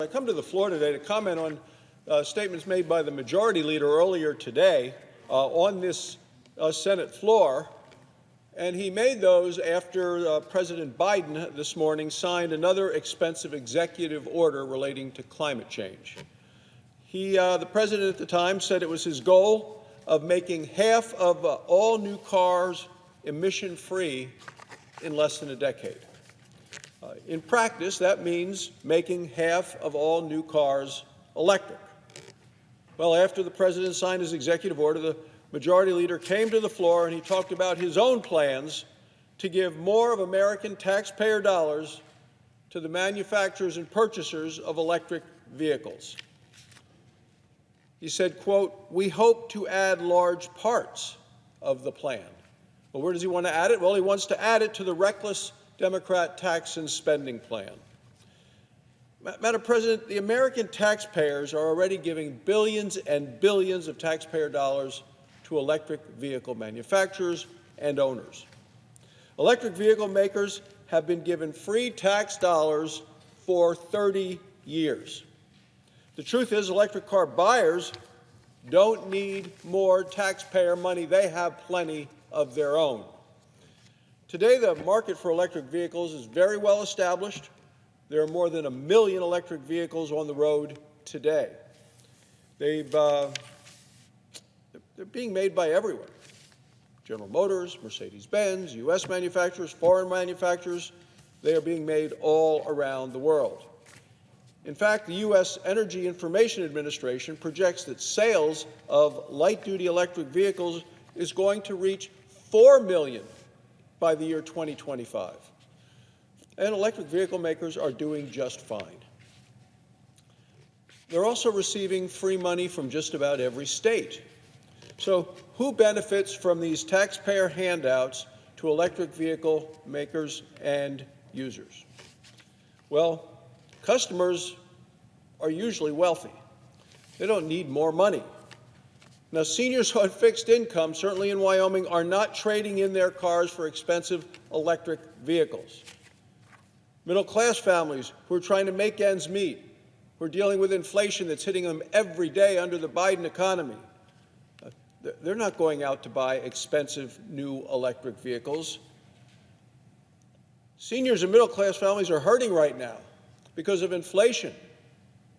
I come to the floor today to comment on statements made by the majority leader earlier today on this Senate floor, and he made those after President Biden this morning signed another expensive executive order relating to climate change. The president at the time said it was his goal of making half of all new cars emission-free in less than a decade. In practice, that means making half of all new cars electric. Well, after the president signed his executive order, the majority leader came to the floor and he talked about his own plans to give more of American taxpayer dollars to the manufacturers and purchasers of electric vehicles. He said, quote, "We hope to add large parts of the plan." Well, where does he want to add it? Well, he wants to add it to the reckless Democrat tax and spending plan. Madam President, the American taxpayers are already giving billions and billions of taxpayer dollars to electric vehicle manufacturers and owners. Electric vehicle makers have been given free tax dollars for 30 years. The truth is, electric car buyers don't need more taxpayer money. They have plenty of their own. Today, the market for electric vehicles is very well established. There are more than 1 million electric vehicles on the road today. They're being made by everyone. General Motors, Mercedes-Benz, U.S. manufacturers, foreign manufacturers, they are being made all around the world. In fact, the U.S. Energy Information Administration projects that sales of light-duty electric vehicles is going to reach 4 million by the year 2025. And electric vehicle makers are doing just fine. They're also receiving free money from just about every state. So who benefits from these taxpayer handouts to electric vehicle makers and users? Well, customers are usually wealthy. They don't need more money. Now, seniors on fixed income, certainly in Wyoming, are not trading in their cars for expensive electric vehicles. Middle-class families who are trying to make ends meet, who are dealing with inflation that's hitting them every day under the Biden economy, they're not going out to buy expensive new electric vehicles. Seniors and middle-class families are hurting right now because of inflation,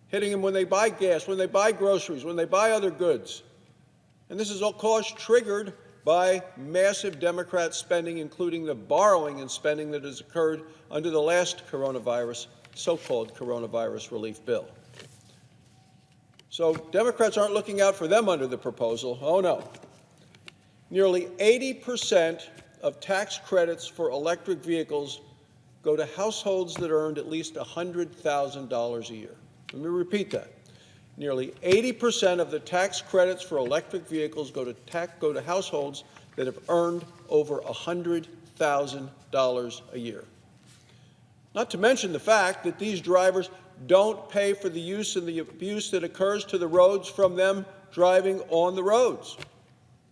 hitting them when they buy gas, when they buy groceries, when they buy other goods. And this is all cost triggered by massive Democrat spending, including the borrowing and spending that has occurred under the last so-called coronavirus relief bill. So Democrats aren't looking out for them under the proposal. Oh, no. Nearly 80% of tax credits for electric vehicles go to households that earned at least $100,000 a year. Let me repeat that. Nearly 80% of the tax credits for electric vehicles go to households that have earned over $100,000 a year. Not to mention the fact that these drivers don't pay for the use and the abuse that occurs to the roads from them driving on the roads.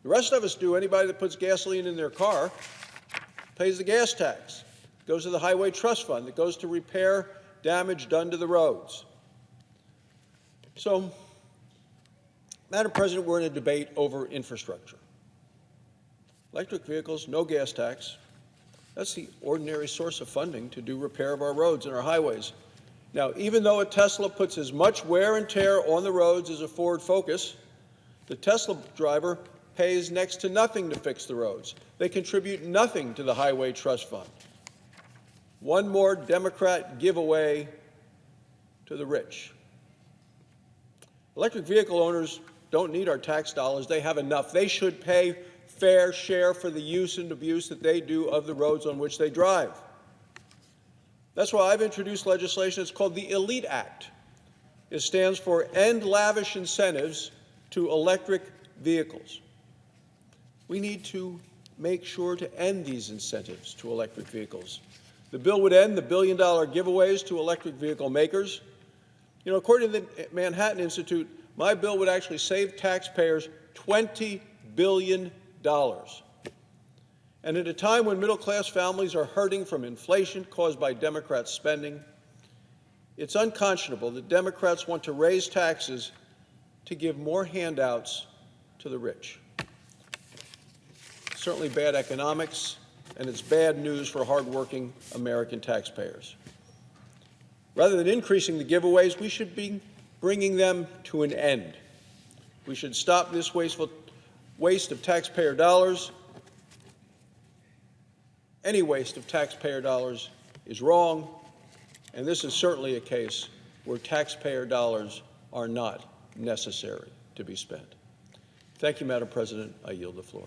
The rest of us do. Anybody that puts gasoline in their car pays the gas tax. It goes to the Highway Trust Fund. It goes to repair damage done to the roads. So, Madam President, we're in a debate over infrastructure. Electric vehicles, no gas tax. That's the ordinary source of funding to do repair of our roads and our highways. Now, even though a Tesla puts as much wear and tear on the roads as a Ford Focus, the Tesla driver pays next to nothing to fix the roads. They contribute nothing to the Highway Trust Fund. One more Democrat giveaway to the rich. Electric vehicle owners don't need our tax dollars. They have enough. They should pay fair share for the use and abuse that they do of the roads on which they drive. That's why I've introduced legislation. It's called the ELITE Act. It stands for End Lavish Incentives to Electric Vehicles. We need to make sure to end these incentives to electric vehicles. The bill would end the billion-dollar giveaways to electric vehicle makers. You know, according to the Manhattan Institute, my bill would actually save taxpayers $20 billion. And at a time when middle-class families are hurting from inflation caused by Democrat spending, It's unconscionable that Democrats want to raise taxes to give more handouts to the rich. It's certainly bad economics, and it's bad news for hardworking American taxpayers. Rather than increasing the giveaways, we should be bringing them to an end. We should stop this wasteful waste of taxpayer dollars. Any waste of taxpayer dollars is wrong, and this is certainly a case where taxpayer dollars are not necessary to be spent. Thank you, Madam President. I yield the floor.